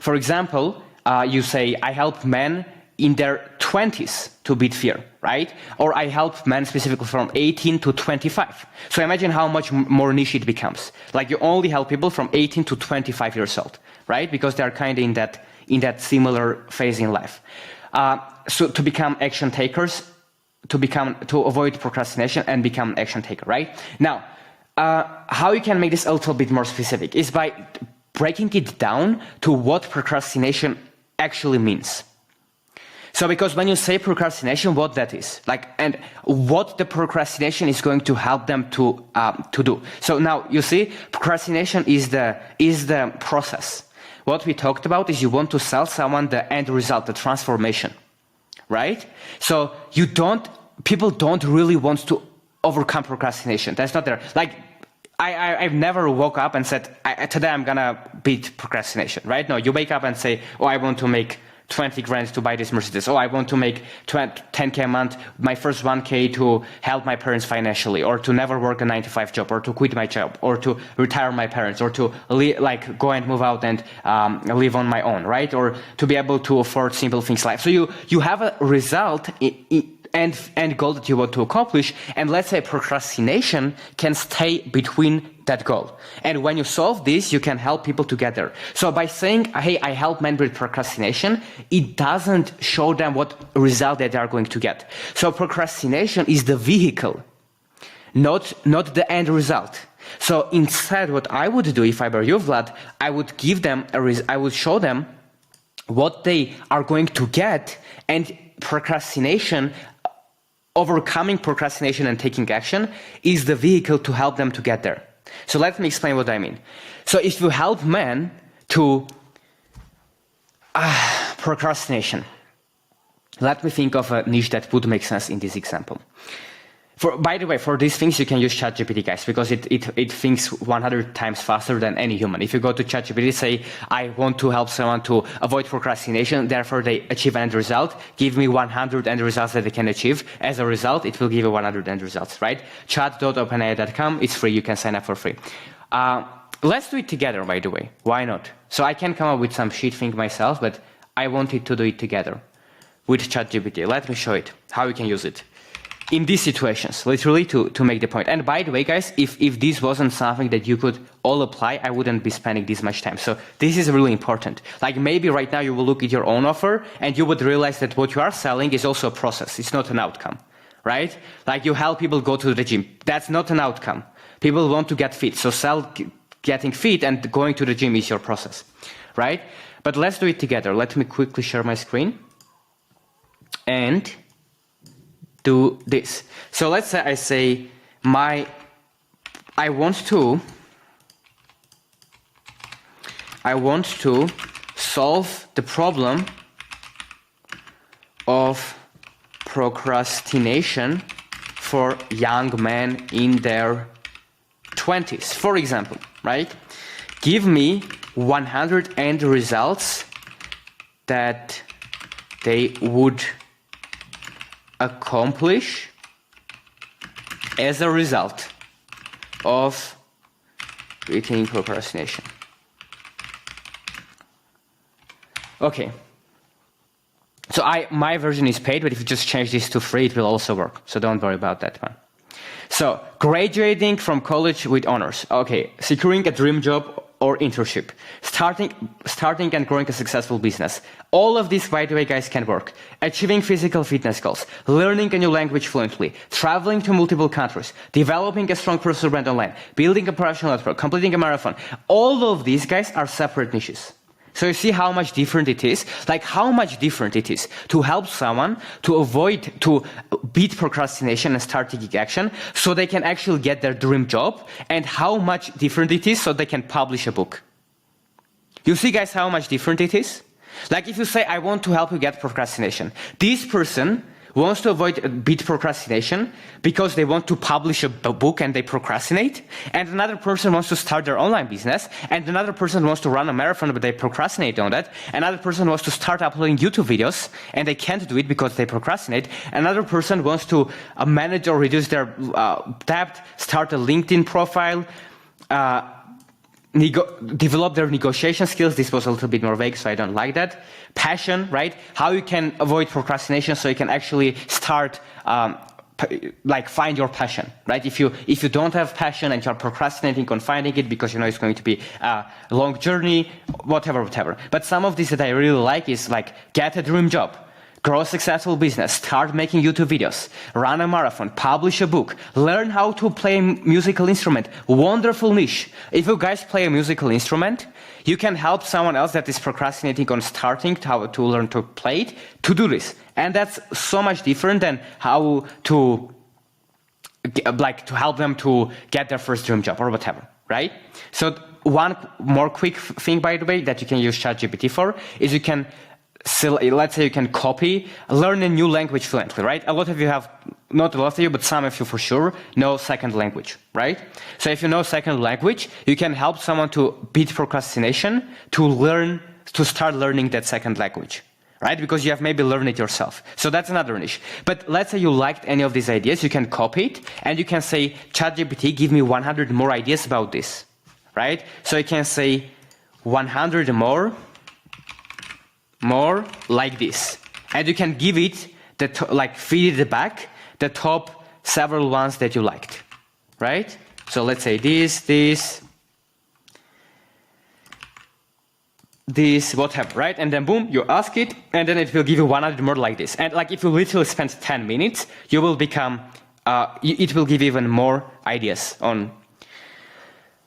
For example, you say, I help men in their 20s to beat fear, right? Or I help men specifically from 18 to 25. So imagine how much more niche it becomes. Like you only help people from 18 to 25 years old, right? Because they're kind of in that similar phase in life. So to become action takers, to avoid procrastination and become an action taker, right? Now, how you can make this a little bit more specific is by breaking it down to what procrastination actually means. So because when you say procrastination, what that is, like, and what the procrastination is going to help them to do. So now you see, procrastination is the process. What we talked about is you want to sell someone the end result, the transformation, right? So people don't really want to overcome procrastination. That's not there. Like, I've never woke up and said, today I'm gonna beat procrastination, right? No, you wake up and say, oh, I want to make 20 grand to buy this Mercedes. Oh, I want to make 10K a month, my first 1K to help my parents financially, or to never work a 9-to-5 job, or to quit my job, or to retire my parents, or to go and move out and live on my own, right? Or to be able to afford simple things like. So you have a result and goal that you want to accomplish, and let's say procrastination can stay between that goal. And when you solve this, you can help people to get there. So by saying, hey, I help men with procrastination, it doesn't show them what result that they are going to get. So procrastination is the vehicle, not the end result. So instead, what I would do if I were you, Vlad, I would give them I would show them what they are going to get, and overcoming procrastination and taking action is the vehicle to help them to get there. So let me explain what I mean. So if you help men to procrastination, let me think of a niche that would make sense in this example. By the way, for these things, you can use ChatGPT, guys, because it thinks 100 times faster than any human. If you go to ChatGPT, say, I want to help someone to avoid procrastination, therefore they achieve an end result, give me 100 end results that they can achieve. As a result, it will give you 100 end results, right? chat.openai.com, it's free, you can sign up for free. Let's do it together, by the way. Why not? So I can come up with some shit thing myself, but I wanted to do it together with ChatGPT. Let me show it, how you can use it in these situations, literally to make the point. And by the way, guys, if this wasn't something that you could all apply, I wouldn't be spending this much time. So this is really important. Like maybe right now you will look at your own offer and you would realize that what you are selling is also a process. It's not an outcome, right? Like you help people go to the gym. That's not an outcome. People want to get fit. So getting fit and going to the gym is your process, right? But let's do it together. Let me quickly share my screen and do this. So let's say I say I want to solve the problem of procrastination for young men in their 20s, for example, right? Give me 100 end results that they would accomplish as a result of beating procrastination. Okay. So my version is paid, but if you just change this to free, it will also work. So don't worry about that one. So graduating from college with honors. Okay. Securing a dream job or internship. Starting and growing a successful business. All of this, by the way, guys, can work. Achieving physical fitness goals. Learning a new language fluently. Traveling to multiple countries. Developing a strong personal brand online. Building a professional network. Completing a marathon. All of these, guys, are separate niches. So you see how much different it is? Like how much different it is to help someone to beat procrastination and start taking action so they can actually get their dream job, and how much different it is so they can publish a book. You see, guys, how much different it is? Like if you say, I want to help you get procrastination. This person wants to beat procrastination because they want to publish a book and they procrastinate, and another person wants to start their online business, and another person wants to run a marathon but they procrastinate on that, another person wants to start uploading YouTube videos and they can't do it because they procrastinate, another person wants to manage or reduce their debt, start a LinkedIn profile, develop their negotiation skills. This was a little bit more vague, so I don't like that. Passion, right? How you can avoid procrastination so you can actually start find your passion, right? If you don't have passion and you're procrastinating on finding it because you know it's going to be a long journey, whatever. But some of these that I really like is like get a dream job, grow a successful business, start making YouTube videos, run a marathon, publish a book, learn how to play a musical instrument. Wonderful niche. If you guys play a musical instrument, you can help someone else that is procrastinating on starting to learn to play it to do this. And that's so much different than how to help them to get their first dream job or whatever, right? So one more quick thing, by the way, that you can use ChatGPT for is you can, let's say you can learn a new language fluently, right? A lot of you have, not a lot of you, but some of you for sure know second language, right? So if you know second language, you can help someone to beat procrastination, to start learning that second language, right? Because you have maybe learned it yourself. So that's another niche. But let's say you liked any of these ideas, you can copy it, and you can say, ChatGPT, give me 100 more ideas about this, right? So you can say 100 more like this. And you can give it, feed it back, the top several ones that you liked, right? So let's say this, whatever, right? And then boom, you ask it, and then it will give you 100 more like this. And like if you literally spend 10 minutes, you will become, it will give even more ideas on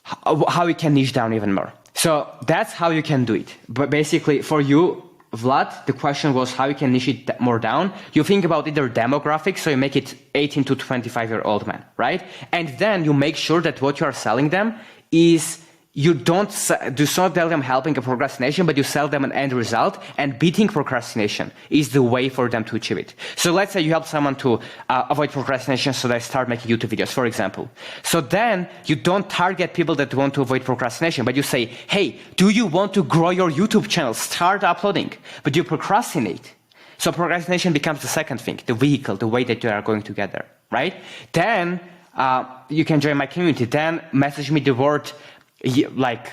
how you can niche down even more. So that's how you can do it. But basically for you, Vlad, the question was how you can niche it more down. You think about either demographics, so you make it 18 to 25-year-old men, right? And then you make sure that what you are selling them is you don't tell them helping a procrastination, but you sell them an end result, and beating procrastination is the way for them to achieve it. So let's say you help someone to avoid procrastination, so they start making YouTube videos, for example. So then you don't target people that want to avoid procrastination, but you say, hey, do you want to grow your YouTube channel? Start uploading, but you procrastinate. So procrastination becomes the second thing, the vehicle, the way that you are going to get there, right? Then you can join my community. Then message me the word like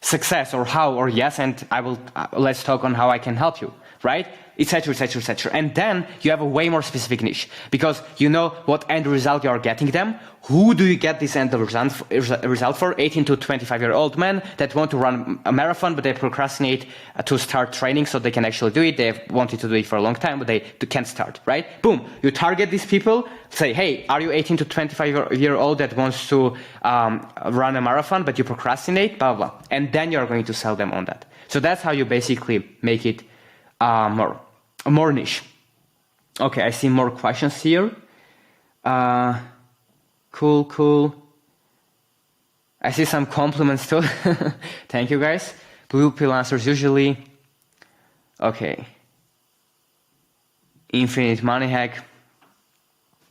success or how or yes, and I will let's talk on how I can help you, right? Etc. And then you have a way more specific niche because you know what end result you are getting them. Who do you get this end result for? 18 to 25-year-old men that want to run a marathon, but they procrastinate to start training so they can actually do it. They've wanted to do it for a long time, but they can't start, right? Boom. You target these people, say, hey, are you 18 to 25-year-old that wants to run a marathon, but you procrastinate, blah, blah. And then you're going to sell them on that. So that's how you basically make it more niche. Okay, I see more questions here. Cool. I see some compliments too. Thank you, guys. Blue pill answers usually. Okay. Infinite money hack.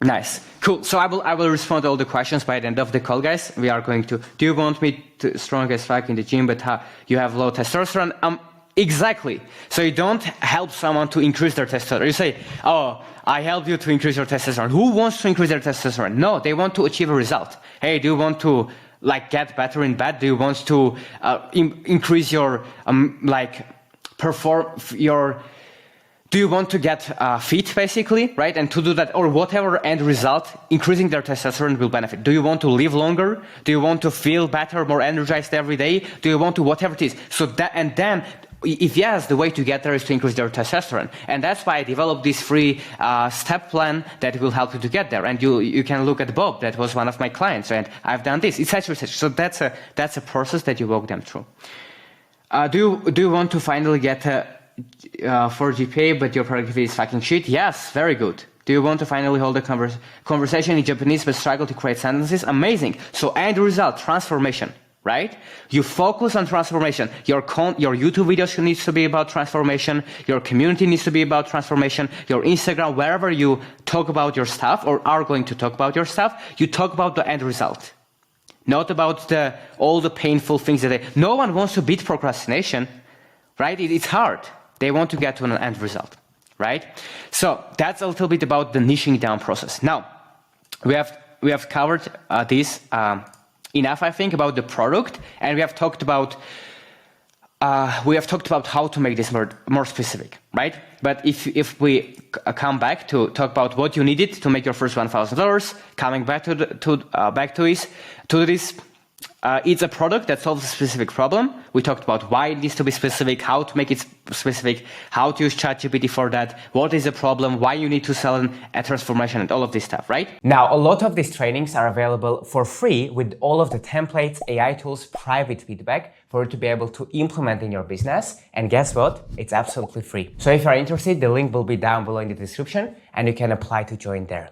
Nice. Cool. So I will respond to all the questions by the end of the call, guys. We are going to. Do you want me to strong as fuck in the gym, but you have low testosterone? Exactly. So you don't help someone to increase their testosterone. You say, oh, I help you to increase your testosterone. Who wants to increase their testosterone? No, they want to achieve a result. Hey, do you want to get better in bed? Do you want to increase your do you want to get fit, basically, right? And to do that, or whatever end result, increasing their testosterone will benefit. Do you want to live longer? Do you want to feel better, more energized every day? Do you want to whatever it is? So that, and then, if yes, the way to get there is to increase their testosterone. And that's why I developed this free step plan that will help you to get there. And you can look at Bob, that was one of my clients, and I've done this, etc. So that's a process that you walk them through. Do you want to finally get for GPA, but your productivity is fucking shit? Yes, very good. Do you want to finally hold a conversation in Japanese but struggle to create sentences? Amazing. So end result, transformation, right? You focus on transformation. Your YouTube videos needs to be about transformation. Your community needs to be about transformation. Your Instagram, wherever you talk about your stuff or are going to talk about your stuff, you talk about the end result. Not about all the painful things no one wants to beat procrastination, right? It's hard. They want to get to an end result, right? So that's a little bit about the niching down process. Now, we have covered this enough, I think, about the product, and we have talked about how to make this more specific, right? But if we come back to talk about what you needed to make your first $1,000, coming back to this, it's a product that solves a specific problem. We talked about why it needs to be specific, how to make it specific, how to use ChatGPT for that, what is the problem, why you need to sell a transformation, and all of this stuff, right? Now, a lot of these trainings are available for free with all of the templates, AI tools, private feedback for you to be able to implement in your business. And guess what? It's absolutely free. So if you're interested, the link will be down below in the description and you can apply to join there.